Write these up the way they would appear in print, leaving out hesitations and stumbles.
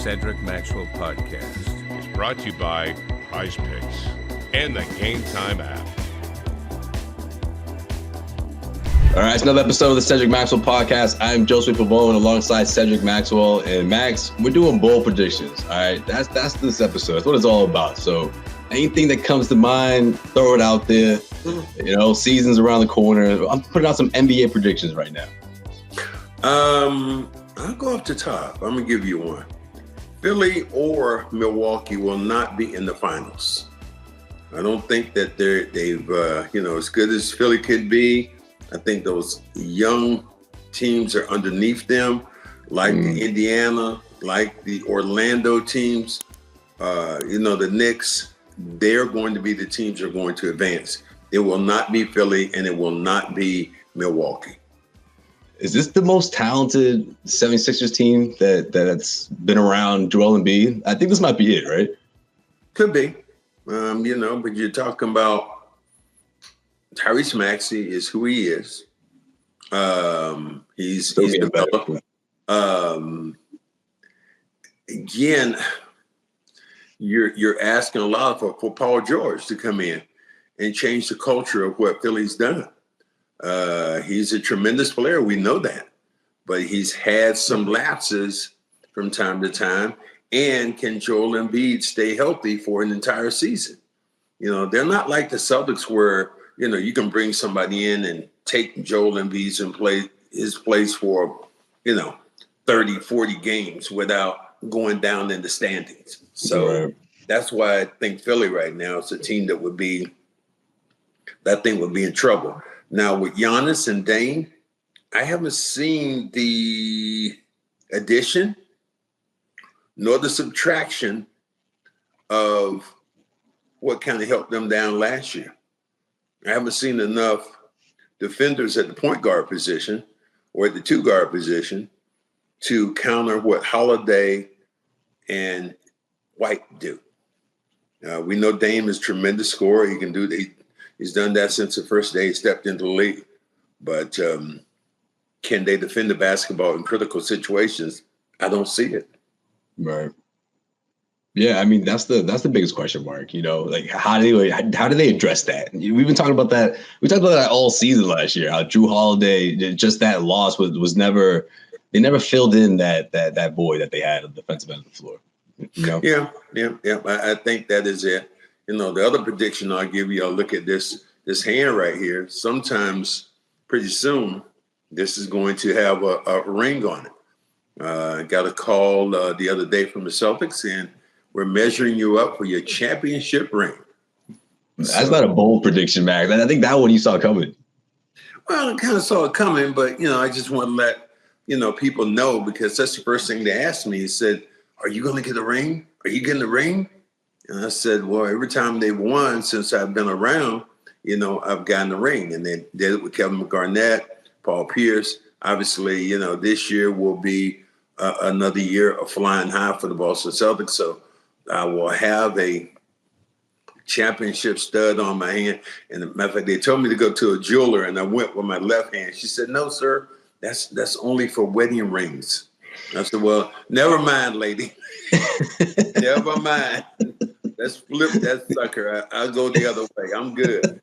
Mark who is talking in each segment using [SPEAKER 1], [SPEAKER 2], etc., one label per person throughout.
[SPEAKER 1] Cedric Maxwell Podcast
[SPEAKER 2] is brought to you by Prize Picks and the Game Time app.
[SPEAKER 3] All right, it's another episode of the Cedric Maxwell Podcast. I'm Josue Pavon alongside Cedric Maxwell. And Max, we're doing bold predictions. All right, that's this episode. That's what it's all about. So anything that comes to mind, throw it out there. You know, season's around the corner. I'm putting out some NBA predictions right now.
[SPEAKER 4] I'll go up the top. I'm going to give you one. Philly or Milwaukee will not be in the finals. I don't think that they've as good as Philly could be. I think those young teams are underneath them, like the Indiana, like the Orlando teams. The Knicks, they're going to be the teams that are going to advance. It will not be Philly, and it will not be Milwaukee.
[SPEAKER 3] Is this the most talented 76ers team that's been around Joel Embiid? I think this might be it, right?
[SPEAKER 4] Could be. But you're talking about Tyrese Maxey is who he is. He's developed. Again, you're asking a lot for Paul George to come in and change the culture of what Philly's done. He's a tremendous player. We know that, but he's had some lapses from time to time. And can Joel Embiid stay healthy for an entire season? They're not like the Celtics where, you can bring somebody in and take Joel Embiid's and play his place for, 30, 40 games without going down in the standings. So That's why I think Philly right now is a team that would be in trouble. Now with Giannis and Dame, I haven't seen the addition nor the subtraction of what kind of helped them down last year. I haven't seen enough defenders at the point guard position or at the two guard position to counter what Holiday and White do. We know Dame is a tremendous scorer. He can do that. He's done that since the first day he stepped into the league. But can they defend the basketball in critical situations? I don't see it.
[SPEAKER 3] Right. Yeah, I mean that's the biggest question mark. Like how do they address that? We've been talking about that. We talked about that all season last year. How Drew Holiday, just that loss was never. They never filled in that void that they had on the defensive end of the floor.
[SPEAKER 4] Yeah. I think that is it. The other prediction I'll give you. I'll look at this hand right here. Sometimes pretty soon this is going to have a ring on it. I got a call the other day from the Celtics, and we're measuring you up for your championship ring.
[SPEAKER 3] That's not a bold prediction, Max. I think that one you saw coming.
[SPEAKER 4] Well, I kind of saw it coming, but, I just want to let, people know, because that's the first thing they asked me. He said, are you going to get a ring? Are you getting a ring? And I said, well, every time they've won since I've been around, I've gotten a ring. And they did it with Kevin Garnett, Paul Pierce. Obviously, this year will be another year of flying high for the Boston Celtics. So I will have a championship stud on my hand. And as a matter of fact, they told me to go to a jeweler, and I went with my left hand. She said, no, sir, that's only for wedding rings. I said, well, never mind, lady. Never mind. Let's flip that sucker. I'll go the other way. I'm good.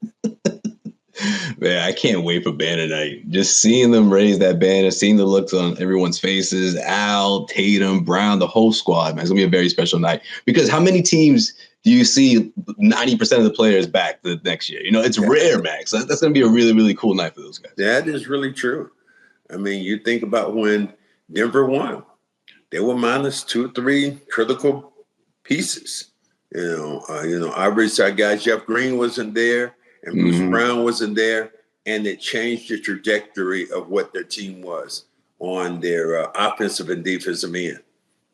[SPEAKER 3] Man, I can't wait for banner night. Just seeing them raise that banner, seeing the looks on everyone's faces, Al, Tatum, Brown, the whole squad, man. It's going to be a very special night. Because how many teams do you see 90% of the players back the next year? It's rare, Max. That's going to be a really, really cool night for those guys.
[SPEAKER 4] That is really true. I mean, you think about when Denver won. They were minus 2 or 3 critical pieces. Obviously our guy Jeff Green wasn't there, and Bruce Brown wasn't there, and it changed the trajectory of what their team was on their offensive and defensive end.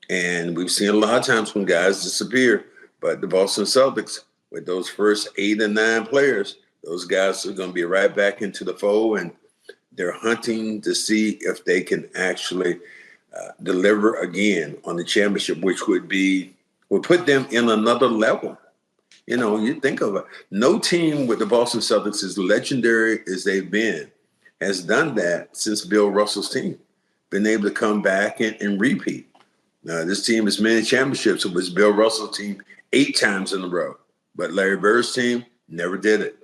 [SPEAKER 4] And we've seen a lot of times when guys disappear, but the Boston Celtics, with those first 8 and 9 players, those guys are going to be right back into the fold, and they're hunting to see if they can actually deliver again on the championship, which would put them in another level. You think of it. No team with the Boston Celtics, as legendary as they've been, has done that since Bill Russell's team, been able to come back and repeat. This team has many championships. It was Bill Russell's team 8 times in a row, but Larry Bird's team never did it.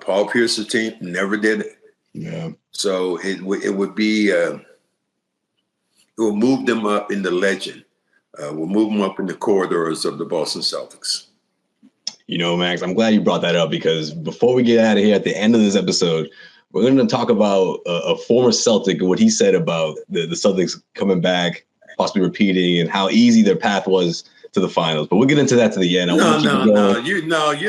[SPEAKER 4] Paul Pierce's team never did it.
[SPEAKER 3] Yeah. So
[SPEAKER 4] it would be it will move them up in the legend. We'll move them up in the corridors of the Boston Celtics.
[SPEAKER 3] You know, Max, I'm glad you brought that up, because before we get out of here at the end of this episode, we're going to talk about a former Celtic and what he said about the Celtics coming back, possibly repeating, and how easy their path was to the finals. But we'll get into that to the end.
[SPEAKER 4] You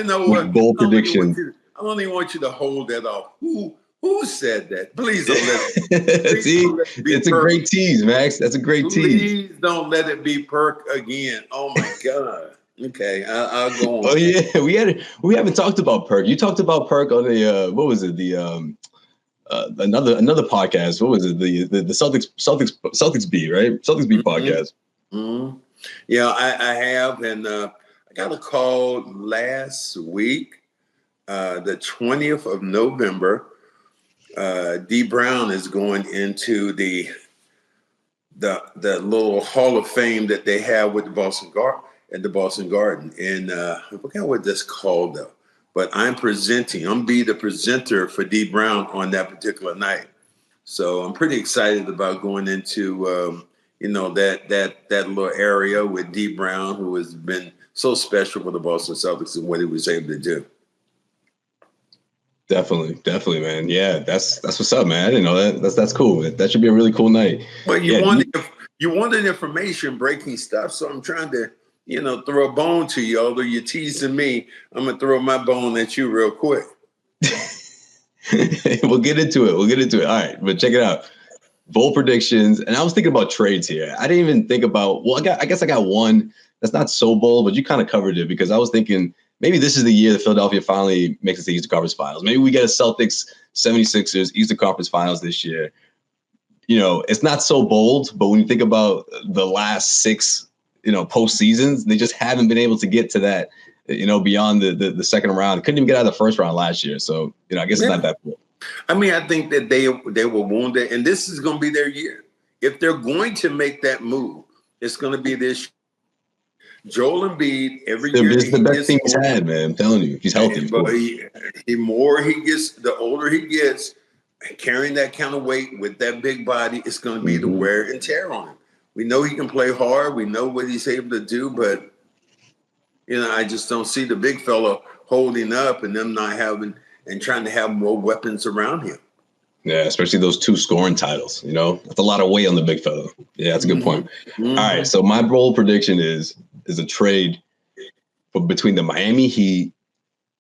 [SPEAKER 4] know what?
[SPEAKER 3] Bold predictions.
[SPEAKER 4] I don't even want you to hold that off. Who said that? Please don't let it.
[SPEAKER 3] See, it's a great tease, Max. That's a great tease.
[SPEAKER 4] Please don't let it be Perk again. Oh my God. Okay, I'll go on.
[SPEAKER 3] Oh yeah, we haven't talked about Perk. You talked about Perk on the what was it? The another podcast. What was it? The Celtics Beat, right? Celtics Beat podcast.
[SPEAKER 4] Mm-hmm. Yeah, I have, and I got a call last week, the 20th of November. D Brown is going into the little Hall of Fame that they have with the Boston Garden, and I forgot what that's called though. But I'm be the presenter for D Brown on that particular night. So I'm pretty excited about going into that little area with D Brown, who has been so special for the Boston Celtics and what he was able to do.
[SPEAKER 3] Definitely, man. Yeah, that's what's up, man. I didn't know that. That's cool. That should be a really cool night.
[SPEAKER 4] But you wanted information, breaking stuff. So I'm trying to, throw a bone to you. Although you're teasing me, I'm gonna throw my bone at you real quick.
[SPEAKER 3] We'll get into it. All right, but check it out. Bold predictions, and I was thinking about trades here. I didn't even think about. Well, I guess I got one that's not so bold, but you kind of covered it, because I was thinking, maybe this is the year that Philadelphia finally makes it to the Eastern Conference Finals. Maybe we get a Celtics 76ers Eastern Conference Finals this year. It's not so bold, but when you think about the last 6, postseasons, they just haven't been able to get to that, beyond the second round. Couldn't even get out of the first round last year. So, I guess it's not that bold.
[SPEAKER 4] I mean, I think that they were wounded, and this is going to be their year. If they're going to make that move, it's going to be this year. Joel Embiid, every year,
[SPEAKER 3] it's the best thing he's had, man. I'm telling you, he's healthy.
[SPEAKER 4] But the older he gets, carrying that kind of weight with that big body, it's going to be the wear and tear on him. We know he can play hard. We know what he's able to do, but I just don't see the big fella holding up and them not having and trying to have more weapons around him.
[SPEAKER 3] Yeah, especially those 2 scoring titles. That's a lot of weight on the big fella. Yeah, that's a good point. Mm-hmm. All right, so my bold prediction is a trade between the Miami Heat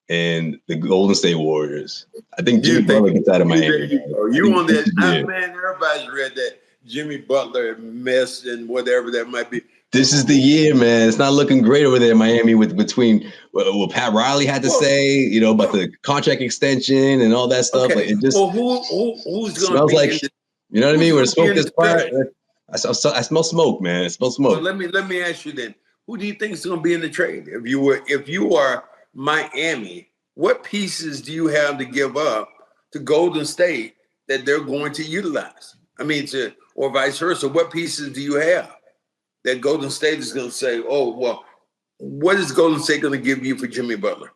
[SPEAKER 3] and the Golden State Warriors. I think Jimmy Butler gets out of Miami.
[SPEAKER 4] You on that? Man, everybody's read that Jimmy Butler mess and whatever that might be.
[SPEAKER 3] This is the year, man. It's not looking great over there in Miami between what Pat Riley had to say, about the contract extension and all that stuff.
[SPEAKER 4] Okay.
[SPEAKER 3] Like, it just
[SPEAKER 4] who's going
[SPEAKER 3] smells
[SPEAKER 4] to
[SPEAKER 3] like, you know what I mean? Where the smoke is fire. I smell smoke, man. I smell smoke.
[SPEAKER 4] Well, let me ask you then. Who do you think is going to be in the trade? If you are Miami, what pieces do you have to give up to Golden State that they're going to utilize? I mean, or vice versa. What pieces do you have that Golden State is going to say, oh, well, what is Golden State going to give you for Jimmy Butler?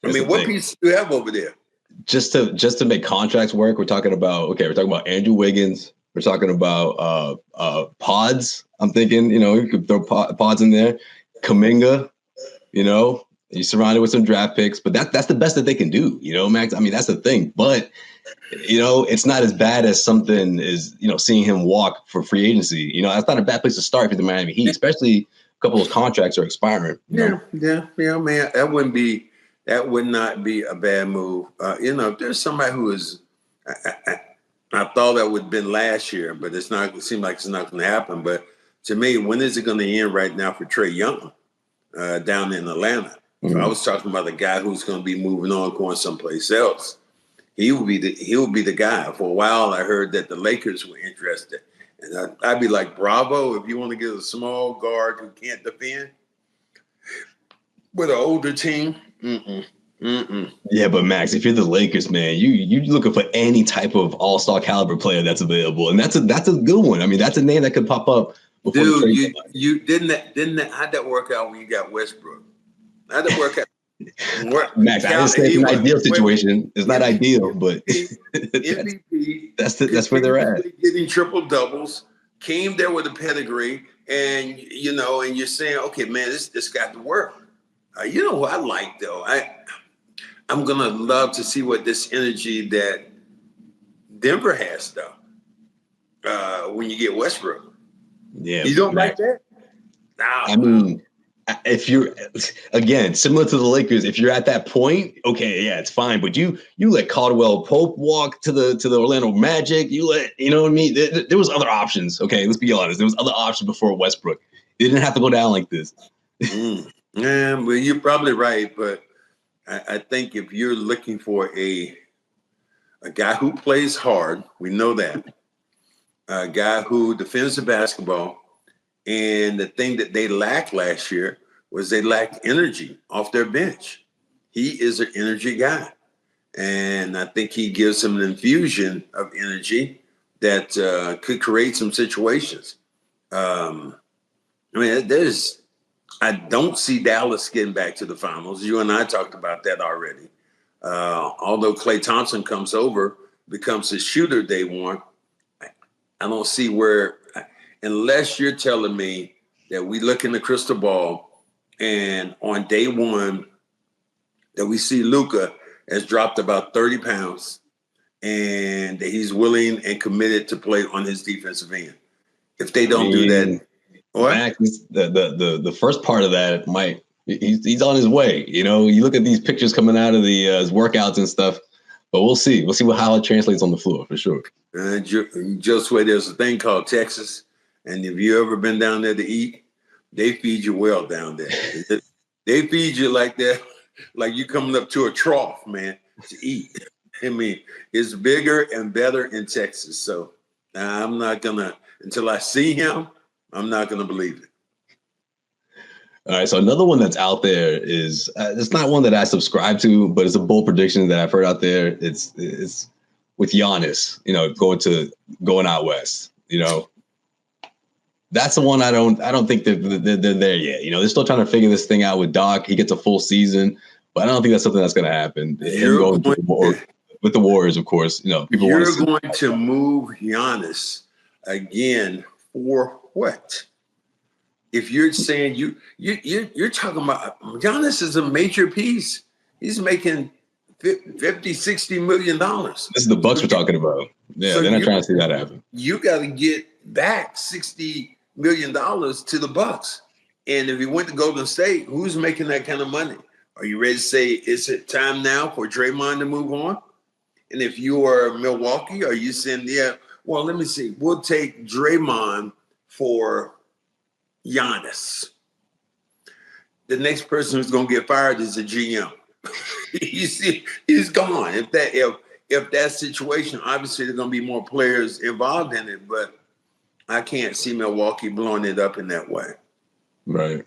[SPEAKER 4] What pieces do you have over there?
[SPEAKER 3] Just to make contracts work, we're talking about Andrew Wiggins. We're talking about Pods. I'm thinking, you could throw Pods in there. Kuminga, you're surrounded with some draft picks, but that's the best that they can do, Max. I mean, that's the thing. But, it's not as bad as something is, seeing him walk for free agency. That's not a bad place to start for the Miami Heat, especially a couple of contracts are expiring.
[SPEAKER 4] Yeah, man. That would not be a bad move. If there's somebody who is, I thought that would have been last year, but it seems like it's not going to happen. But to me, when is it going to end right now for Trae Young down in Atlanta? Mm-hmm. So I was talking about the guy who's going to be moving on, going someplace else. He will be the guy. For a while, I heard that the Lakers were interested. And I'd be like, bravo, if you want to get a small guard who can't defend with an older team.
[SPEAKER 3] Yeah, but Max, if you're the Lakers, man, you're looking for any type of all-star caliber player that's available. And that's a good one. I mean, that's a name that could pop up before the trade deadline.
[SPEAKER 4] You didn't that how'd that work out when you got Westbrook? How'd that work out?
[SPEAKER 3] Max, I didn't say it's an ideal situation. It's not ideal, but
[SPEAKER 4] MVP.
[SPEAKER 3] that's where they're at.
[SPEAKER 4] Getting triple doubles, came there with a pedigree, and you're saying, okay, man, this got to work. You know what I like though? I'm gonna love to see what this energy that Denver has though. When you get Westbrook,
[SPEAKER 3] yeah,
[SPEAKER 4] you don't like that? No,
[SPEAKER 3] I mean, if you're again similar to the Lakers, if you're at that point, okay, yeah, it's fine. But you let Caldwell Pope walk to the Orlando Magic. You what I mean? There was other options. Okay, let's be honest. There was other options before Westbrook. It didn't have to go down like this.
[SPEAKER 4] Yeah, well, you're probably right, but I think if you're looking for a guy who plays hard, we know that. A guy who defends the basketball, and the thing that they lacked last year was they lacked energy off their bench. He is an energy guy, and I think he gives them an infusion of energy that could create some situations. I don't see Dallas getting back to the finals. You and I talked about that already. Although Klay Thompson comes over, becomes the shooter they want, I don't see where, unless you're telling me that we look in the crystal ball and on day one that we see Luka has dropped about 30 pounds and that he's willing and committed to play on his defensive end. If they don't do that,
[SPEAKER 3] Max, the first part of that he's on his way. You look at these pictures coming out of the his workouts and stuff, but we'll see. We'll see how it translates on the floor for sure.
[SPEAKER 4] Josue, there's a thing called Texas, and if you ever been down there to eat, they feed you well down there. They feed you like that, like you coming up to a trough, man, to eat. I mean, it's bigger and better in Texas. So I'm not gonna, until I see him, I'm not gonna believe it.
[SPEAKER 3] All right, so another one that's out there is it's not one that I subscribe to, but it's a bold prediction that I've heard out there. It's with Giannis, going out west. That's the one I don't think they're there yet. They're still trying to figure this thing out with Doc. He gets a full season, but I don't think that's something that's going to happen. With the Warriors, of course. People
[SPEAKER 4] you're going to move Giannis again for what? If you're saying you're talking about Giannis is a major piece. He's making $50-60 million.
[SPEAKER 3] This is the Bucks we're talking about. Yeah, so they're not trying to see that happen.
[SPEAKER 4] You got to get back $60 million to the Bucks. And if you went to Golden State, who's making that kind of money? Are you ready to say, is it time now for Draymond to move on? And if you are Milwaukee, are you saying, well, let me see. We'll take Draymond for Giannis. The next person who's going to get fired is a GM. You see, he's gone. If that situation, obviously there's going to be more players involved in it, but I can't see Milwaukee blowing it up in that way.
[SPEAKER 3] Right.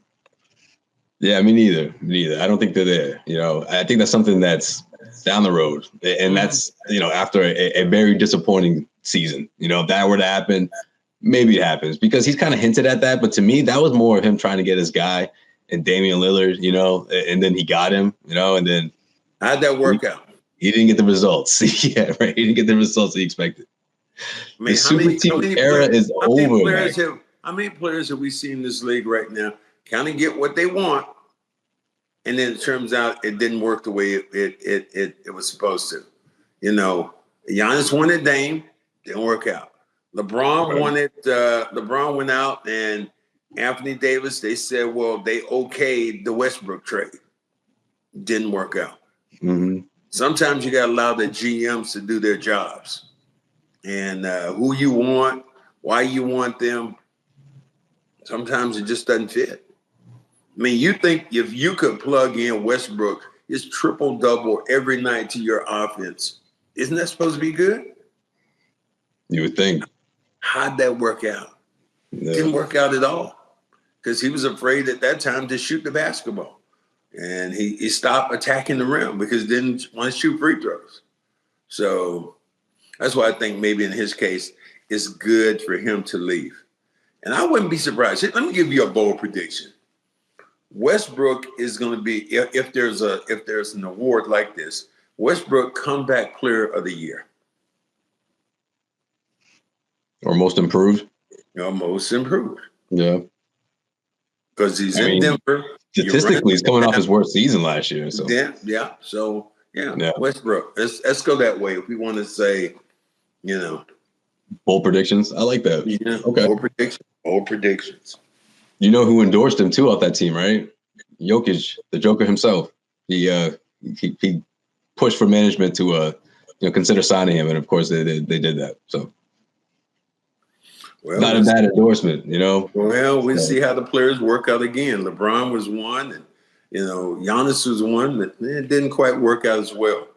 [SPEAKER 3] Yeah, me neither. I don't think they're there. I think that's something that's down the road, and that's after a very disappointing season. If that were to happen, maybe it happens because he's kind of hinted at that. But to me, that was more of him trying to get his guy and Damian Lillard, and then he got him, and then
[SPEAKER 4] how'd that work out?
[SPEAKER 3] He didn't get the results. Yeah, right. He didn't get the results he expected.
[SPEAKER 4] I mean,
[SPEAKER 3] the super team era is over.
[SPEAKER 4] How many players have we seen in this league right now kind of get what they want, and then it turns out it didn't work the way it was supposed to? Giannis wanted Dame, didn't work out. LeBron wanted. LeBron went out and Anthony Davis. They said, well, they okayed the Westbrook trade. Didn't work out.
[SPEAKER 3] Mm-hmm.
[SPEAKER 4] Sometimes you got to allow the GMs to do their jobs, and who you want, why you want them. Sometimes it just doesn't fit. I mean, you think if you could plug in Westbrook, his triple-double every night to your offense, isn't that supposed to be good?
[SPEAKER 3] You would think.
[SPEAKER 4] How'd that work out?
[SPEAKER 3] Yeah.
[SPEAKER 4] Didn't work out at all because he was afraid at that time to shoot the basketball. And he stopped attacking the rim because he didn't want to shoot free throws. So that's why I think maybe in his case, it's good for him to leave. and I wouldn't be surprised. Let me give you a bold prediction. Westbrook is going to be, if there's an award like this, Westbrook Comeback Player of the Year.
[SPEAKER 3] Or most improved?
[SPEAKER 4] Most improved.
[SPEAKER 3] Yeah.
[SPEAKER 4] Because he's in Denver.
[SPEAKER 3] Statistically, he's coming off his worst season last year. So
[SPEAKER 4] yeah. So Westbrook. Let's go that way if we want to say,
[SPEAKER 3] bold predictions. I like that.
[SPEAKER 4] Yeah.
[SPEAKER 3] Okay.
[SPEAKER 4] Bold predictions.
[SPEAKER 3] You know who endorsed him too off that team, right? Jokic, the Joker himself. He pushed for management to consider signing him, and of course they did that. So not a bad endorsement, Well,
[SPEAKER 4] we'll see how the players work out again. LeBron was one, and Giannis was one, but it didn't quite work out as well.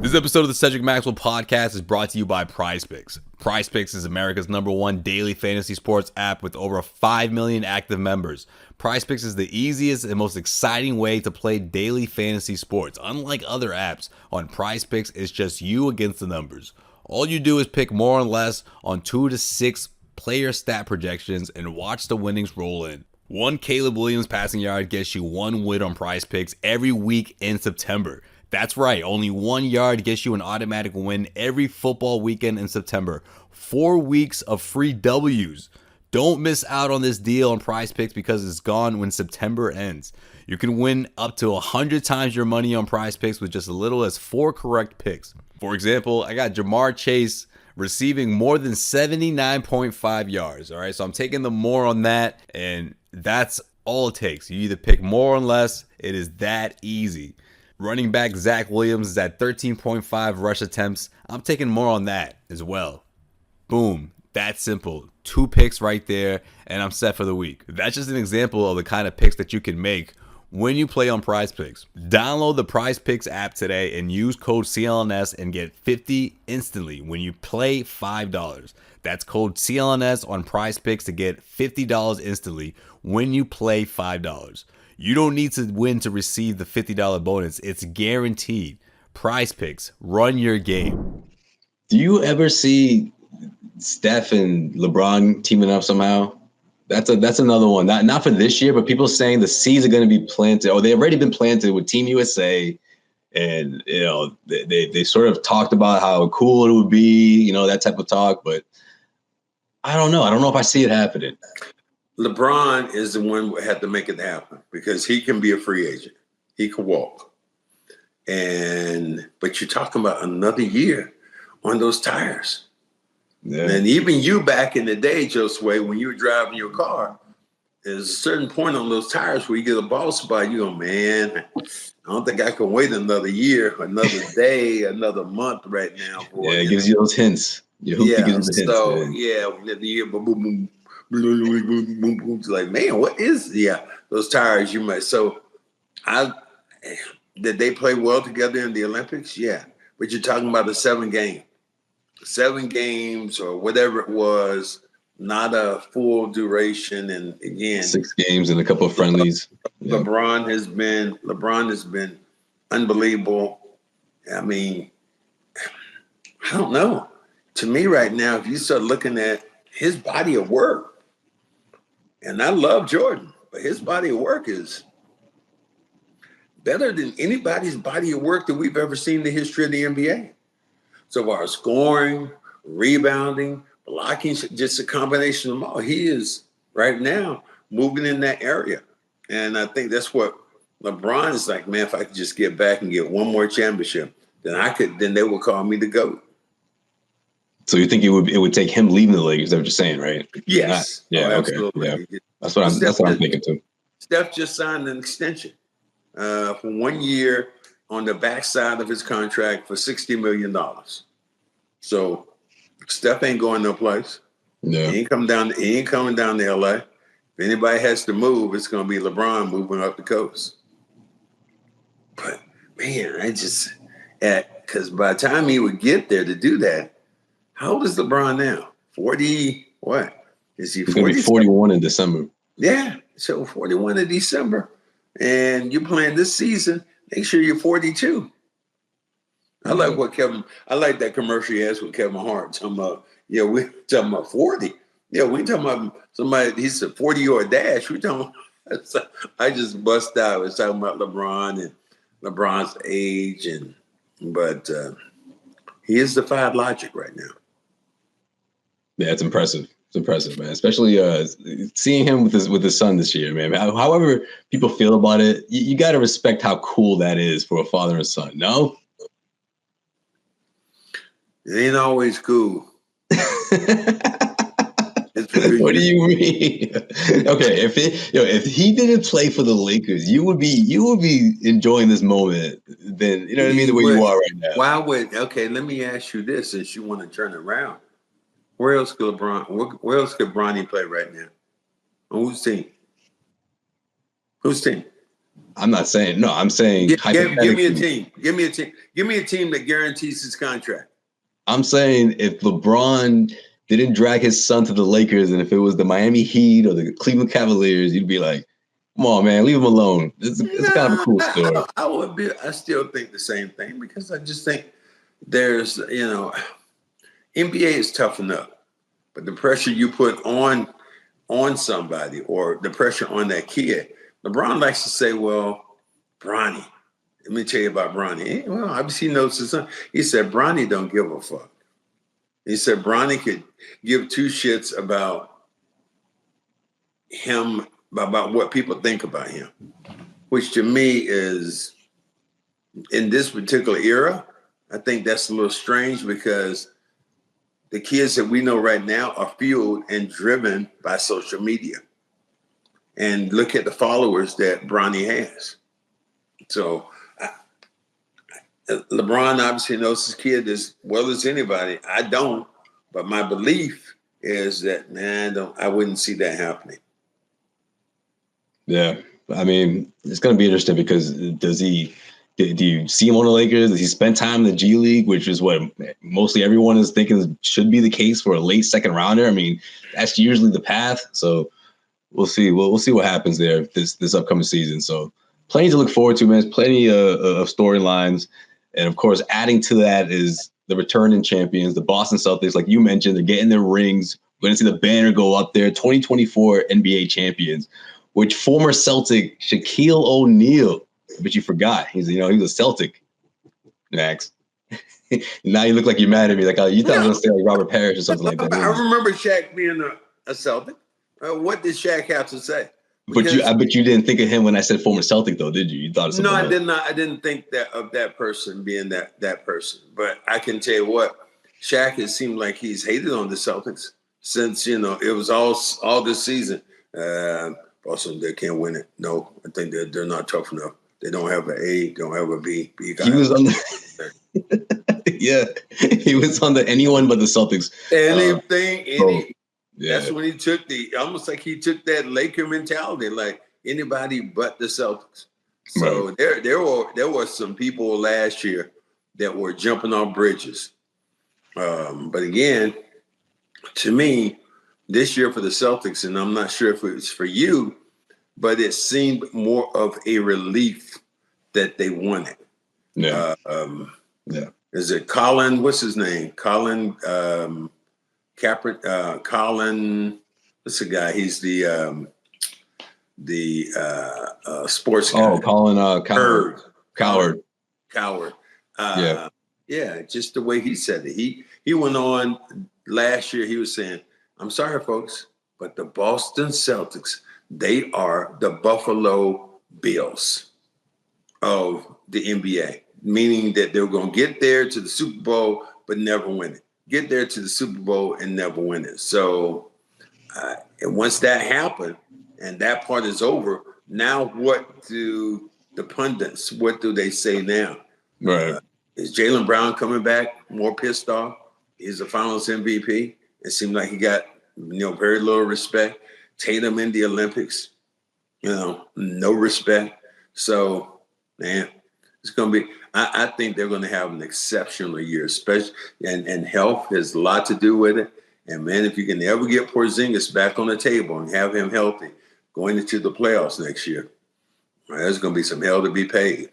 [SPEAKER 5] This episode of the Cedric Maxwell Podcast is brought to you by PrizePicks. PrizePicks is America's #1 daily fantasy sports app with over 5 million active members. PrizePicks is the easiest and most exciting way to play daily fantasy sports. Unlike other apps, on PrizePicks, it's just you against the numbers. All you do is pick more or less on 2 to 6 player stat projections and watch the winnings roll in. One Caleb Williams passing yard gets you 1 win on PrizePicks every week in September. That's right, only 1 yard gets you an automatic win every football weekend in September. 4 weeks of free W's. Don't miss out on this deal on PrizePicks because it's gone when September ends. You can win up to 100 times your money on PrizePicks with just as little as 4 correct picks. For example, I got Jamar Chase receiving more than 79.5 yards. All right, so I'm taking the more on that, and that's all it takes. You either pick more or less. It is that easy. Running back Zach Williams is at 13.5 rush attempts. I'm taking more on that as well. Boom. That's simple. 2 picks right there, and I'm set for the week. That's just an example of the kind of picks that you can make when you play on PrizePicks. Download the PrizePicks app today and use code CLNS and get $50 instantly when you play $5. That's code CLNS on PrizePicks to get $50 instantly when you play $5. You don't need to win to receive the $50 bonus. It's guaranteed. PrizePicks, run your game.
[SPEAKER 3] Do you ever see Steph and LeBron teaming up somehow? That's another one. Not for this year, but people saying the seeds are going to be planted, or they've already been planted with Team USA, and they sort of talked about how cool it would be, that type of talk. But I don't know. I don't know if I see it happening.
[SPEAKER 4] LeBron is the one who had to make it happen because he can be a free agent. He can walk. But you're talking about another year on those tires. Yeah. And even you back in the day, Josue, when you were driving your car, there's a certain point on those tires where you get a ball spot, you go, man, I don't think I can wait another year, another day, another month right now.
[SPEAKER 3] It gives you those hints. The
[SPEAKER 4] boom, boom, boom. It's like, man, what is those tires you might. So did they play well together in the Olympics? Yeah. But you're talking about 7 games or whatever it was, not a full duration. And again,
[SPEAKER 3] 6 games and a couple of friendlies.
[SPEAKER 4] LeBron has been unbelievable. I mean, I don't know. To me right now, if you start looking at his body of work, and I love Jordan, but his body of work is better than anybody's body of work that we've ever seen in the history of the NBA. So our scoring, rebounding, blocking, just a combination of them all. He is right now moving in that area. And I think that's what LeBron is like, man, if I could just get back and get one more championship, then they would call me the GOAT.
[SPEAKER 3] So you think it would take him leaving the league? Is that what you're saying, right?
[SPEAKER 4] Yes.
[SPEAKER 3] Absolutely. Okay. Yeah. That's what I'm thinking too.
[SPEAKER 4] Steph just signed an extension for 1 year on the backside of his contract for $60 million. So Steph ain't going no place.
[SPEAKER 3] Yeah.
[SPEAKER 4] He ain't coming down to LA. If anybody has to move, it's going to be LeBron moving up the coast. But man, because by the time he would get there to do that, how old is LeBron now? 40, what? Is he 40?
[SPEAKER 3] He's going to be 41 in December.
[SPEAKER 4] Yeah, so 41 in December. And you're playing this season, make sure you're 42. I like that commercial he has with Kevin Hart. We're talking about 40. Yeah, we talking about somebody. He's a 40-yard dash. We talking. So I just bust out. I was talking about LeBron and LeBron's age, but he has defied logic right now.
[SPEAKER 3] Yeah, it's impressive. It's impressive, man. Especially seeing him with his son this year, man. However people feel about it, you got to respect how cool that is for a father and son. No,
[SPEAKER 4] it ain't always cool.
[SPEAKER 3] What do you mean? Okay, if he didn't play for the Lakers, you would be enjoying this moment. Then you know what I mean, the way you are right now.
[SPEAKER 4] Why would? Okay, let me ask you this: since you want to turn it around, where else could Bronny play right now? On whose team? Whose team?
[SPEAKER 3] I'm not saying no. I'm saying
[SPEAKER 4] give me a team. Give me a team. Give me a team that guarantees his contract.
[SPEAKER 3] I'm saying if LeBron didn't drag his son to the Lakers, and if it was the Miami Heat or the Cleveland Cavaliers, you'd be like, "Come on, man, leave him alone." It's kind of a cool story.
[SPEAKER 4] I still think the same thing because I just think there's, NBA is tough enough, but the pressure you put on somebody or the pressure on that kid, LeBron likes to say, "Well, Bronny, let me tell you about Bronny." Well, obviously he knows his son. He said, "Bronny don't give a fuck." He said Bronny could give two shits about him, about what people think about him, which to me is, in this particular era, I think that's a little strange because the kids that we know right now are fueled and driven by social media. And look at the followers that Bronny has. So LeBron obviously knows his kid as well as anybody. I don't, but my belief is that, man, I wouldn't see that happening.
[SPEAKER 3] Yeah, I mean, it's going to be interesting because do you see him on the Lakers? Does he spend time in the G League, which is what mostly everyone is thinking should be the case for a late second rounder? I mean, that's usually the path. So we'll see. We'll see what happens there this upcoming season. So plenty to look forward to, man. Plenty of storylines. And, of course, adding to that is the returning champions, the Boston Celtics. Like you mentioned, they're getting their rings. We're going to see the banner go up there, 2024 NBA champions, which former Celtic Shaquille O'Neal, but you forgot. He's a Celtic, Max. Now you look like you're mad at me. Like, you thought I was going to say like Robert Parrish or something like that.
[SPEAKER 4] I remember Shaq being a Celtic. What did Shaq have to say?
[SPEAKER 3] I bet you didn't think of him when I said former Celtic, though, did you? You thought of something else.
[SPEAKER 4] I did not. I didn't think that of that person being that person. But I can tell you what, Shaq has seemed like he's hated on the Celtics since it was all this season. Boston, they can't win it. No, I think they're not tough enough. They don't have an A, don't have a B.
[SPEAKER 3] He was on the yeah, he was on the anyone but the Celtics.
[SPEAKER 4] Yeah. That's when he took almost like he took that Laker mentality, like anybody but the Celtics. So right. there were some people last year that were jumping off bridges. But again, to me, this year for the Celtics, and I'm not sure if it's for you, but it seemed more of a relief that they won it.
[SPEAKER 3] Yeah.
[SPEAKER 4] Is it Colin? What's his name? Colin Colin, what's the guy? He's the sports guy.
[SPEAKER 3] Oh, Colin Coward.
[SPEAKER 4] Yeah, just the way he said it. He went on last year. He was saying, "I'm sorry, folks, but the Boston Celtics, they are the Buffalo Bills of the NBA, meaning that they're going to get there to the Super Bowl but never win it. Get there to the Super Bowl and never win it." So and once that happened and that part is over, now what do the pundits, what do they say now?
[SPEAKER 3] Right.
[SPEAKER 4] Is Jaylen Brown coming back more pissed off? He's the finals MVP. It seemed like he got, very little respect. Tatum in the Olympics, no respect. So, man, it's going to be, I think they're going to have an exceptional year, especially, and health has a lot to do with it. And, man, if you can ever get Porzingis back on the table and have him healthy going into the playoffs next year, there's going to be some hell to be paid.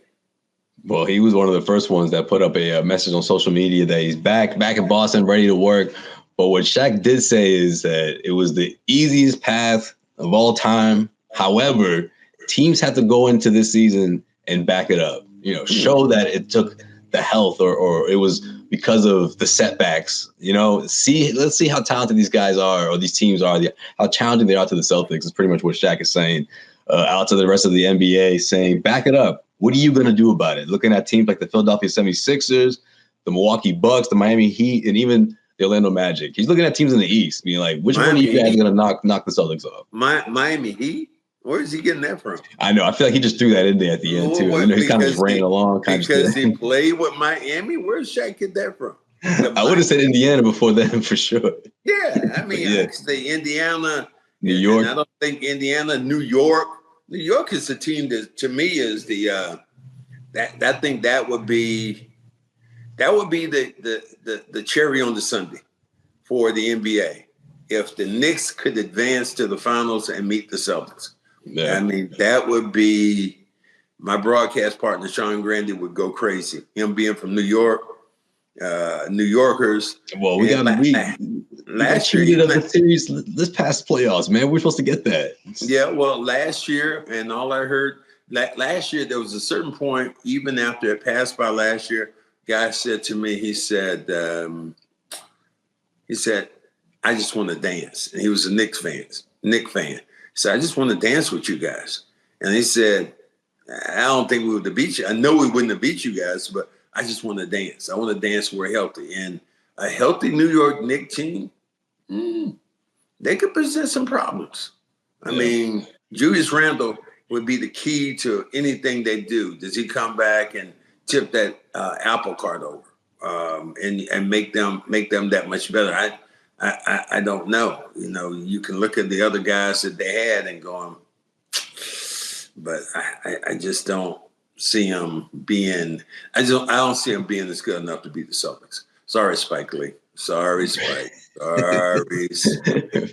[SPEAKER 3] Well, he was one of the first ones that put up a message on social media that he's back in Boston, ready to work. But what Shaq did say is that it was the easiest path of all time. However, teams have to go into this season and back it up. Show that it took the health or it was because of the setbacks. Let's see how talented these guys are or these teams are. How challenging they are to the Celtics is pretty much what Shaq is saying. Out to the rest of the NBA, saying, back it up. What are you going to do about it? Looking at teams like the Philadelphia 76ers, the Milwaukee Bucks, the Miami Heat, and even the Orlando Magic. He's looking at teams in the East, being like, which one of you guys are going to knock the Celtics off?
[SPEAKER 4] Miami Heat? Where is he getting that from?
[SPEAKER 3] I know. I feel like he just threw that in there at the end, too. He kind of just ran along.
[SPEAKER 4] Because he played with Miami? Where did Shaq get that from?
[SPEAKER 3] I would have said Indiana before then, for sure.
[SPEAKER 4] Yeah. I mean, I could say Indiana.
[SPEAKER 3] New York.
[SPEAKER 4] And I don't think Indiana, New York. New York is the team that, to me, is the I think that would be the cherry on the sundae for the NBA if the Knicks could advance to the finals and meet the Celtics. Yeah. I mean, that would be my broadcast partner, Sean Grandy, would go crazy. Him being from New York, New Yorkers.
[SPEAKER 3] Well, we got last year of the series this past playoffs, man. We're supposed to get that.
[SPEAKER 4] Yeah, well, last year, and all I heard last year, there was a certain point, even after it passed by last year, guy said to me, he said, I just want to dance. And he was a Knick fan. He said, I just want to dance with you guys. And he said, I don't think we would have beat you. I know we wouldn't have beat you guys, but I just want to dance. I want to dance where we're healthy. And a healthy New York Knicks team, they could present some problems. I mean, Julius Randle would be the key to anything they do. Does he come back and tip that apple cart over and make them that much better? I don't know. You can look at the other guys that they had and go, but I just don't see them being. I don't see them being as good enough to beat the Celtics. Sorry, Spike Lee. Sorry, Spike. Sorry.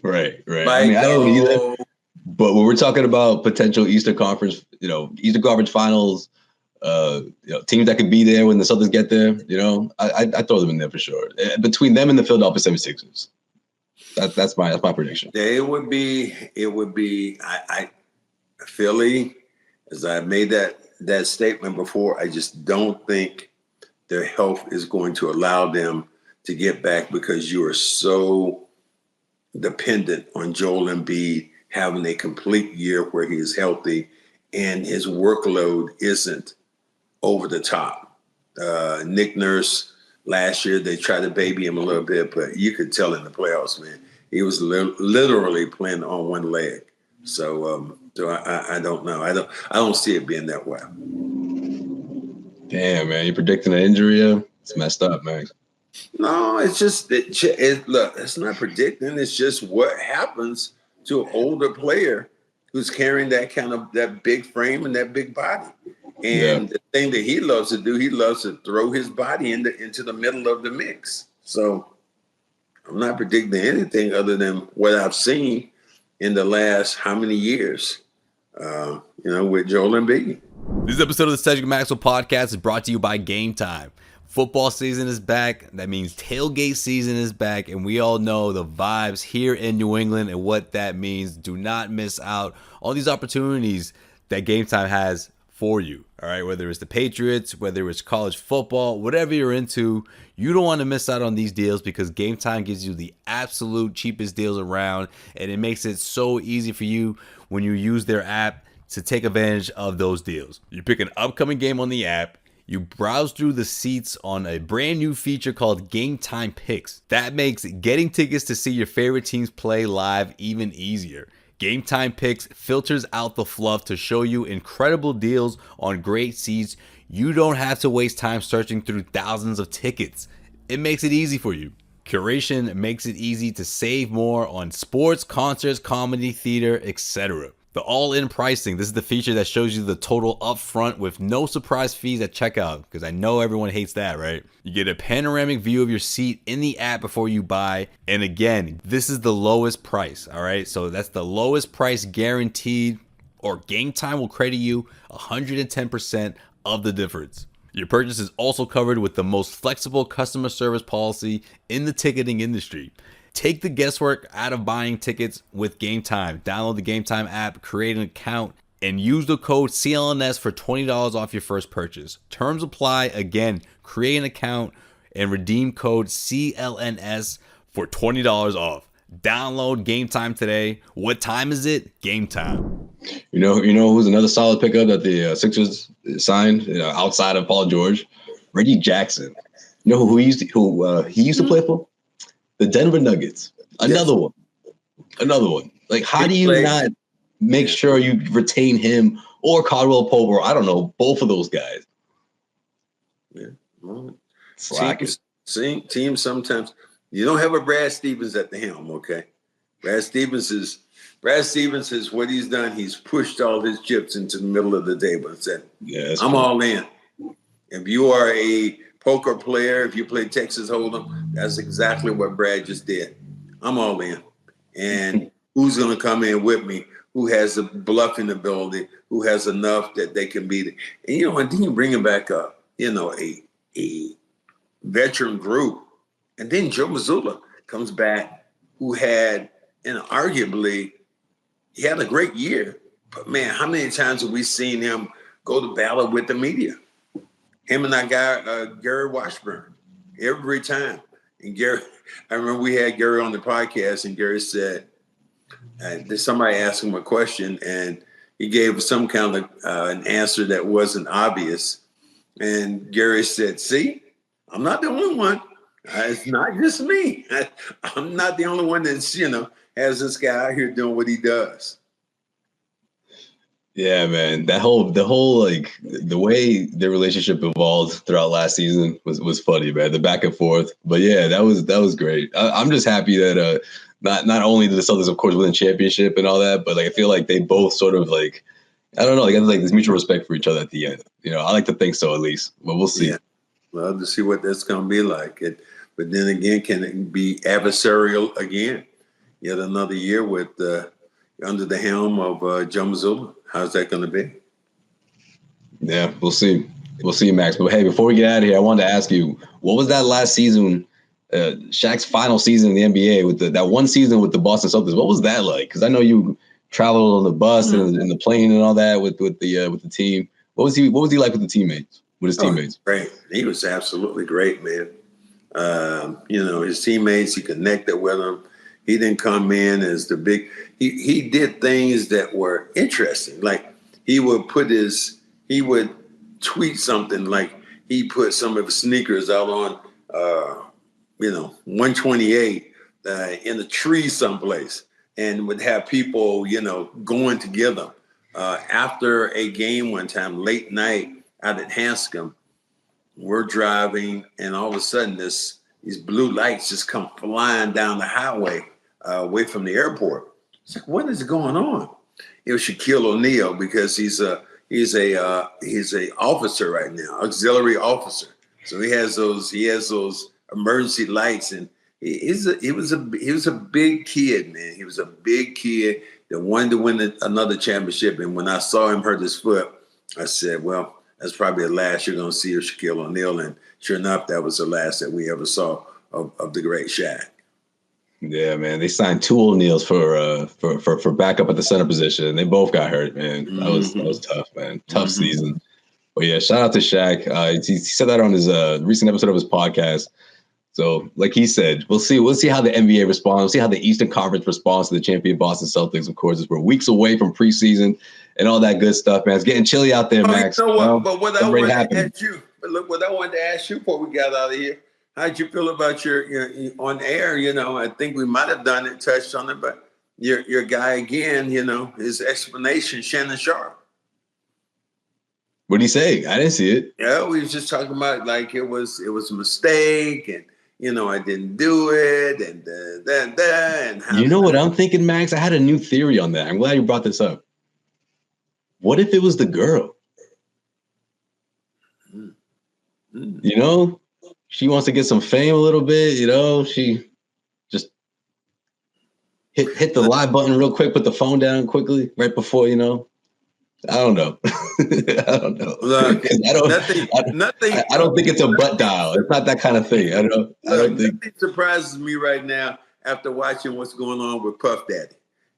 [SPEAKER 3] Right. I mean, I don't either. But when we're talking about potential Eastern Conference Finals, teams that could be there when the Celtics get there, I throw them in there for sure. Between them and the Philadelphia 76ers. That's my prediction.
[SPEAKER 4] It would be Philly, as I made that statement before, I just don't think their health is going to allow them to get back because you are so dependent on Joel Embiid having a complete year where he is healthy and his workload isn't over the top. Nick Nurse, last year, they tried to baby him a little bit, but you could tell in the playoffs, man, he was literally playing on one leg. So I don't know. I don't see it being that way.
[SPEAKER 3] Damn, man, you're predicting an injury? It's messed up, man.
[SPEAKER 4] No, it's just look. It's not predicting. It's just what happens to an older player who's carrying that big frame and that big body. And the thing that he loves to do, he loves to throw his body into the middle of the mix. So I'm not predicting anything other than what I've seen in the last how many years, with Joel Embiid.
[SPEAKER 5] This episode of the Cedric Maxwell Podcast is brought to you by Game Time. Football season is back. That means tailgate season is back, and we all know the vibes here in New England and what that means. Do not miss out on these opportunities that Game Time has for you. All right, whether it's the Patriots, whether it's college football, whatever you're into, you don't want to miss out on these deals because Game Time gives you the absolute cheapest deals around, and it makes it so easy for you when you use their app to take advantage of those deals. You pick an upcoming game on the app, you browse through the seats on a brand new feature called Game Time Picks. That makes getting tickets to see your favorite teams play live even easier. Game Time Picks filters out the fluff to show you incredible deals on great seats. You don't have to waste time searching through thousands of tickets. It makes it easy for you. Curation makes it easy to save more on sports, concerts, comedy, theater, etc. The all-in pricing, this is the feature that shows you the total up front with no surprise fees at checkout, because I know everyone hates that, right? You get a panoramic view of your seat in the app before you buy. And again, this is the lowest price, all right? So that's the lowest price guaranteed, or Game Time will credit you 110% of the difference. Your purchase is also covered with the most flexible customer service policy in the ticketing industry. Take the guesswork out of buying tickets with Game Time. Download the Game Time app, create an account, and use the code CLNS for $20 off your first purchase. Terms apply. Again, create an account and redeem code CLNS for $20 off. Download Game Time today. What time is it? Game Time.
[SPEAKER 3] You know who's another solid pickup that the Sixers signed outside of Paul George? Reggie Jackson. You know who he used to play for? The Denver Nuggets. Another one. Like, how do you not make sure you retain him or Caldwell Pope, or I don't know, both of those guys?
[SPEAKER 4] Yeah. Well,
[SPEAKER 3] teams
[SPEAKER 4] sometimes you don't have a Brad Stevens at the helm, okay? Brad Stevens is what he's done. He's pushed all his chips into the middle of the table and said, I'm all in. If you are a poker player, if you play Texas Hold'em, that's exactly what Brad just did. I'm all in. And who's going to come in with me? Who has the bluffing ability? Who has enough that they can beat it? And, and then you bring him back up, a veteran group. And then Joe Mazzulla comes back, who had, arguably, he had a great year. But, man, how many times have we seen him go to battle with the media? Him and that guy, Gary Washburn, every time. And Gary, I remember we had Gary on the podcast, and Gary said, somebody asked him a question, and he gave some kind of an answer that wasn't obvious. And Gary said, see, I'm not the only one. It's not just me. I'm not the only one that's, has this guy out here doing what he does.
[SPEAKER 3] Yeah, man. The whole like the way their relationship evolved throughout last season was funny, man. The back and forth. But yeah, that was great. I'm just happy that not only did the Celtics, of course, win the championship and all that, but like I feel like they both sort of like, I don't know, like this mutual respect for each other at the end. I like to think so, at least. But we'll see.
[SPEAKER 4] Yeah. Well, to see what that's going to be like. But then again, can it be adversarial again? Yet another year with under the helm of Joe Mazzulla. How's that going to be?
[SPEAKER 3] Yeah, we'll see. We'll see, Max. But hey, before we get out of here, I wanted to ask you, what was that last season, Shaq's final season in the NBA with that one season with the Boston Celtics? What was that like? Because I know you traveled on the bus and the plane and all that with the team. What was he like with the teammates? With his teammates?
[SPEAKER 4] Great. He was absolutely great, man. His teammates, he connected with them. He didn't come in as the big. He did things that were interesting. Like he would tweet something like he put some of his sneakers out on 128 in a tree someplace, and would have people going to get them. After a game one time, late night out at Hanscom, we're driving, and all of a sudden these blue lights just come flying down the highway away from the airport. It's like, what is going on? It was Shaquille O'Neal, because he's a officer right now, auxiliary officer. So he has those emergency lights, and he was a big kid, man. He was a big kid that wanted to win another championship. And when I saw him hurt his foot, I said, well, that's probably the last you're going to see of Shaquille O'Neal. And sure enough, that was the last that we ever saw of the great Shaq.
[SPEAKER 3] Yeah, man. They signed two O'Neals for backup at the center position. They both got hurt, man. That was tough, man. Tough season. But yeah, shout out to Shaq. He said that on his recent episode of his podcast. So, like he said, we'll see how the NBA responds. We'll see how the Eastern Conference responds to the champion Boston Celtics. Of course, as we're weeks away from preseason and all that good stuff, man. It's getting chilly out there, Max.
[SPEAKER 4] But what I wanted to ask you, what I wanted to ask you before we got out of here, how'd you feel about your on air? I think we might have done it, touched on it, but your guy again, his explanation, Shannon Sharp.
[SPEAKER 3] What did he say? I didn't see it.
[SPEAKER 4] Yeah, we was just talking about like it was a mistake, and I didn't do it, and
[SPEAKER 3] you know what I'm thinking, Max? I had a new theory on that. I'm glad you brought this up. What if it was the girl? She wants to get some fame a little bit, she just hit the live button real quick, put the phone down quickly right before, I don't know. I don't know.
[SPEAKER 4] Look,
[SPEAKER 3] I don't think it's a butt dial. It's not that kind of thing. I don't think.
[SPEAKER 4] Nothing surprises me right now after watching what's going on with Puff Daddy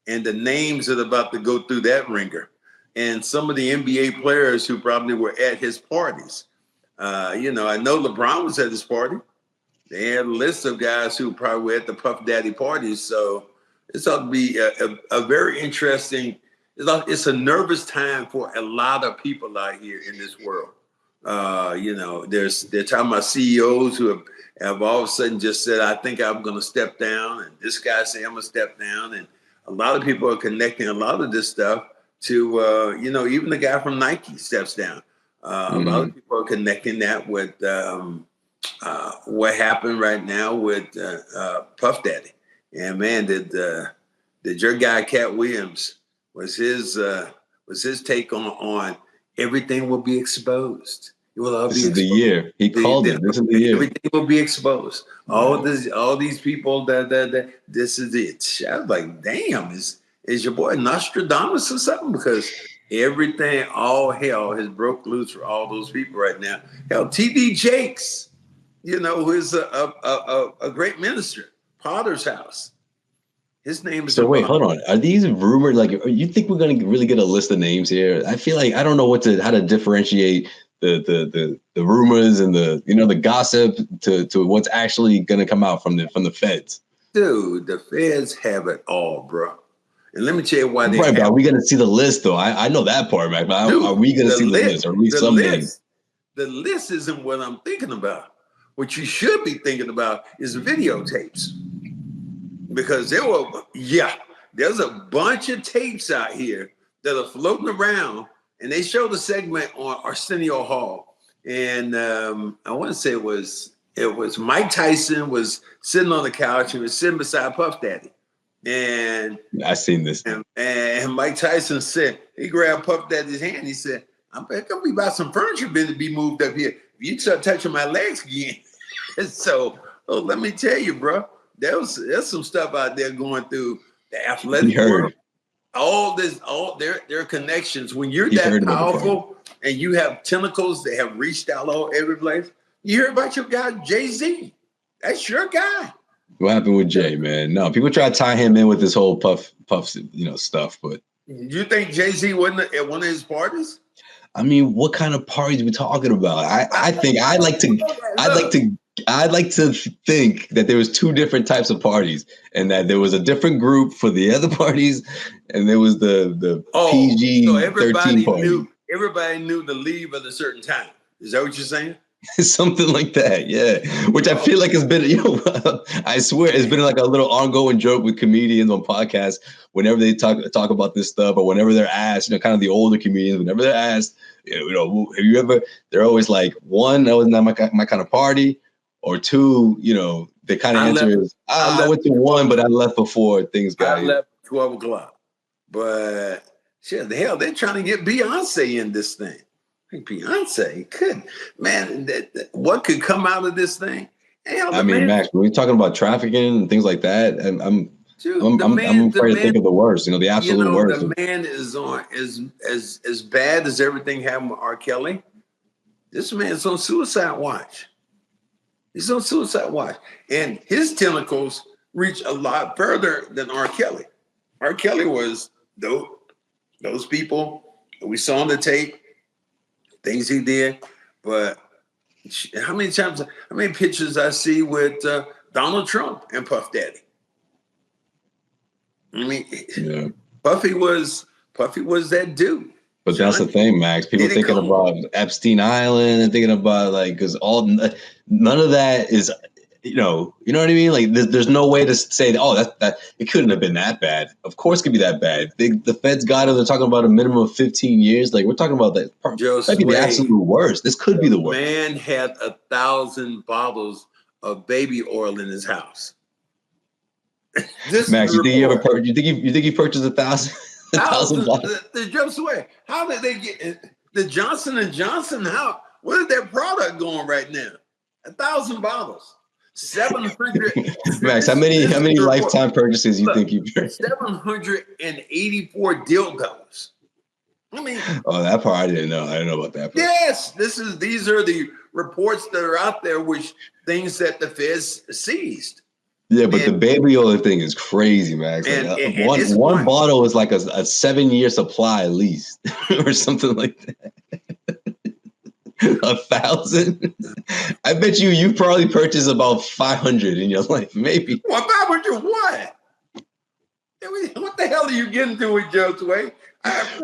[SPEAKER 4] and the names that are about to go through that ringer, and some of the NBA players who probably were at his parties. I know LeBron was at his party. They had a list of guys who probably were at the Puff Daddy parties. So it's ought to be a very interesting. It's a nervous time for a lot of people out here in this world. They're talking about CEOs who have all of a sudden just said, I think I'm going to step down. And this guy say I'm going to step down. And a lot of people are connecting a lot of this stuff to, even the guy from Nike steps down. A lot of people are connecting that with what happened right now with Puff Daddy. And man, did your guy Cat Williams was his take on everything will be exposed. It will all
[SPEAKER 3] this
[SPEAKER 4] be
[SPEAKER 3] is exposed. The year he called it. This is the year. Everything
[SPEAKER 4] will be exposed. All these people that this is it. I was like, damn, is your boy Nostradamus or something? Because everything, all hell has broke loose for all those people right now. Hell, T.D. Jakes, who is a great minister, Potter's House. His name is.
[SPEAKER 3] So wait, hold on. Are these rumored? Like, you think we're going to really get a list of names here? I feel like I don't know how to differentiate the rumors and the gossip to what's actually going to come out from the feds.
[SPEAKER 4] Dude, the feds have it all, bro. And let me tell you why they.
[SPEAKER 3] Right, but are we going to see the list though? I know that part, Mac. But are we going to see the list? Or at least some names?
[SPEAKER 4] The list isn't what I'm thinking about. What you should be thinking about is videotapes. Because there's a bunch of tapes out here that are floating around, and they showed a segment on Arsenio Hall, and I want to say it was Mike Tyson was sitting on the couch and was sitting beside Puff Daddy, and
[SPEAKER 3] I seen this,
[SPEAKER 4] and Mike Tyson said he grabbed Puff Daddy's hand. He said, "I'm gonna be about some furniture to be moved up here. If you start touching my legs again." So let me tell you, bro. There's some stuff out there going through the athletic world. All their connections. When you're that powerful and you have tentacles that have reached out all every place, you hear about your guy Jay-Z. That's your guy.
[SPEAKER 3] What happened with Jay, man? No, people try to tie him in with this whole puff, stuff. But
[SPEAKER 4] you think Jay-Z wasn't at one of his parties?
[SPEAKER 3] I mean, what kind of parties are we talking about? I'd like to think that there was two different types of parties, and that there was a different group for the other parties, and there was the PG-13 party.
[SPEAKER 4] Everybody knew to leave at a certain time. Is that what you're saying?
[SPEAKER 3] Something like that, yeah. Which I feel like has been, I swear it's been like a little ongoing joke with comedians on podcasts whenever they talk about this stuff, or whenever they're asked, kind of the older comedians, whenever they're asked, have you ever? They're always like, one, that was not my kind of party, or two, the kind of answer is, I went to one, but I left before things got.
[SPEAKER 4] I left 12 o'clock, but shit, the hell, they're trying to get Beyonce in this thing. Beyonce could, man. What could come out of this thing? Hell,
[SPEAKER 3] Max, when we're talking about trafficking and things like that, I'm afraid to think of the worst. The absolute worst.
[SPEAKER 4] The man is on as bad as everything happened with R. Kelly. This man's on suicide watch. He's on suicide watch, and his tentacles reach a lot further than R. Kelly. R. Kelly was those people we saw on the tape. Things he did, but how many pictures I see with Donald Trump and Puff Daddy? I mean, yeah. Puffy was that dude.
[SPEAKER 3] But that's the thing, Max. People thinking about Epstein Island and thinking about because none of that is, you know what I mean? Like there's no way to say that it couldn't have been that bad. Of course, it could be that bad. The feds got it. They're talking about a minimum of 15 years. Like we're talking about that. Might be the absolute worst. This could be the worst.
[SPEAKER 4] Man had 1,000 bottles of baby oil in his house.
[SPEAKER 3] Max, you think he purchased 1,000? 1,000 bottles?
[SPEAKER 4] The Josue, how did they get the Johnson and Johnson? What is their product going right now? 1,000 bottles. 700.
[SPEAKER 3] Max, how many lifetime purchases you think you purchased?
[SPEAKER 4] 784 dildos. I mean,
[SPEAKER 3] oh, that part I didn't know. I didn't know about that part.
[SPEAKER 4] Yes, these are the reports that are out there, which things that the feds seized.
[SPEAKER 3] Yeah, but the baby oil thing is crazy, Max. Like one bottle is like a 7-year supply at least, or something like that. 1,000. I bet you probably purchased about 500 in your life, maybe.
[SPEAKER 4] Well, 500 what? What the hell are you getting to with Josue?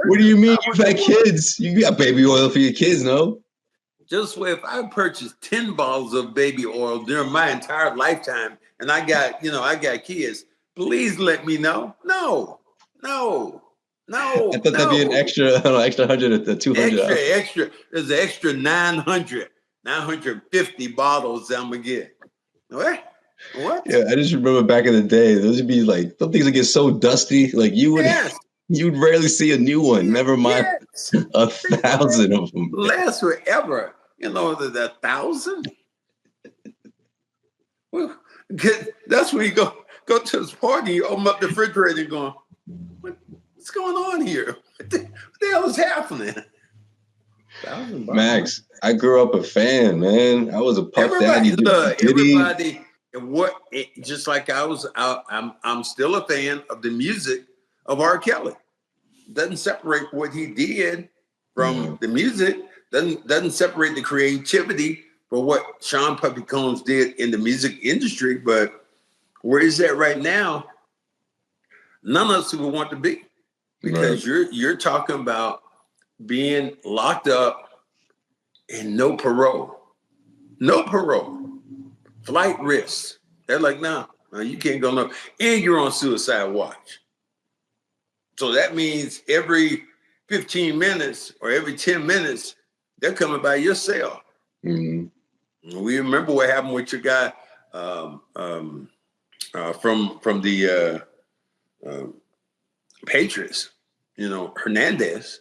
[SPEAKER 3] What do you mean? You've had kids. You got baby oil for your kids, no?
[SPEAKER 4] Josue, if I purchased 10 bottles of baby oil during my entire lifetime, and I got kids, please let me know. No.
[SPEAKER 3] I thought that'd be an extra 100 to 200.
[SPEAKER 4] Extra. There's an extra 950 bottles I'm gonna get. What?
[SPEAKER 3] Yeah, I just remember back in the day, those would be like some things that get so dusty, like you'd rarely see a new one. Never mind 1,000 of them.
[SPEAKER 4] Last forever. The 1,000. Well, that's when you go to this party. You open up the refrigerator and going, what's going on here? What the hell is happening?
[SPEAKER 3] Max, I grew up a fan, man. I was a Puff Daddy.
[SPEAKER 4] Everybody, just like I'm still a fan of the music of R. Kelly. Doesn't separate what he did from the music. Doesn't separate the creativity for what Sean Puffy Combs did in the music industry. But where he's at right now, none of us would want to be, because you're talking about being locked up and no parole, flight risks. They're like, no, you can't go no, and you're on suicide watch. So that means every 15 minutes or every 10 minutes, they're coming by your cell. Mm-hmm. We remember what happened with your guy from the Patriots, Hernandez.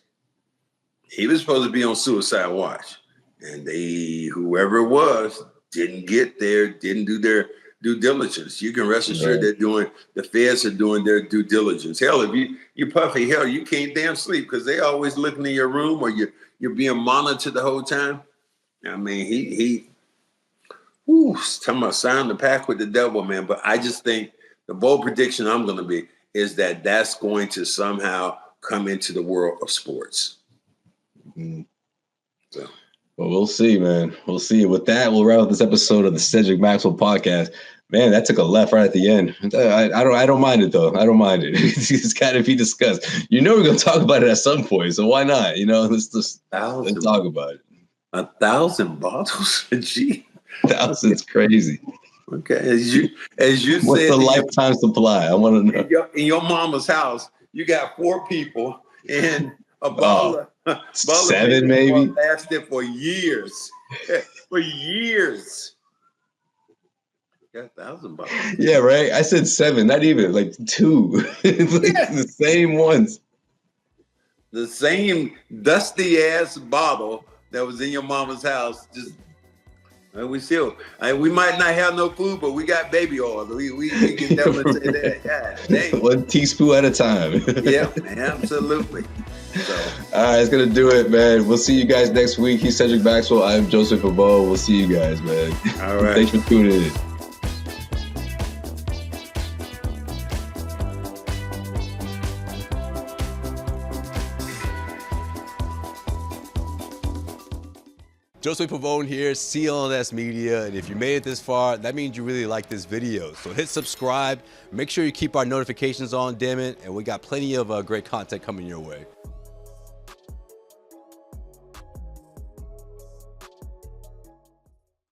[SPEAKER 4] He was supposed to be on suicide watch, and whoever it was, didn't get there, didn't do their due diligence. You can rest assured the feds are doing their due diligence. Hell, if you Puffy, you can't damn sleep because they always looking in your room, or you're being monitored the whole time. I mean, talking about signing the pact with the devil, man. But I just think the bold prediction I'm going to be is that that's going to somehow come into the world of sports.
[SPEAKER 3] Mm-hmm. So. Well, we'll see, man. We'll see. With that, we'll wrap up this episode of the Cedric Maxwell Podcast. Man, that took a left right at the end. I don't mind it, though. I don't mind it. It's got to be discussed. We're going to talk about it at some point, so why not? Let's talk about it.
[SPEAKER 4] 1,000 bottles? Gee.
[SPEAKER 3] 1,000's crazy.
[SPEAKER 4] Okay, as you
[SPEAKER 3] what's
[SPEAKER 4] said,
[SPEAKER 3] the lifetime supply? I want to know.
[SPEAKER 4] In your mama's house, you got 4 people, and a bottle of
[SPEAKER 3] 7 maybe
[SPEAKER 4] lasted for years. For years. Got 1,000 bottles.
[SPEAKER 3] Yeah, right. I said 7, not even like 2. The same ones.
[SPEAKER 4] The same dusty ass bottle that was in your mama's house. Just we might not have no food, but we got baby oil. We can definitely say that. Yeah,
[SPEAKER 3] 1 teaspoon at a time.
[SPEAKER 4] Yeah, absolutely. So.
[SPEAKER 3] All right, it's gonna do it, man. We'll see you guys next week. He's Cedric Maxwell. I'm Josue Pavon. We'll see you guys, man.
[SPEAKER 4] All right.
[SPEAKER 3] Thanks for tuning in.
[SPEAKER 5] Josue Pavon here, CLNS Media, and if you made it this far, that means you really like this video. So hit subscribe, make sure you keep our notifications on, damn it, and we got plenty of great content coming your way.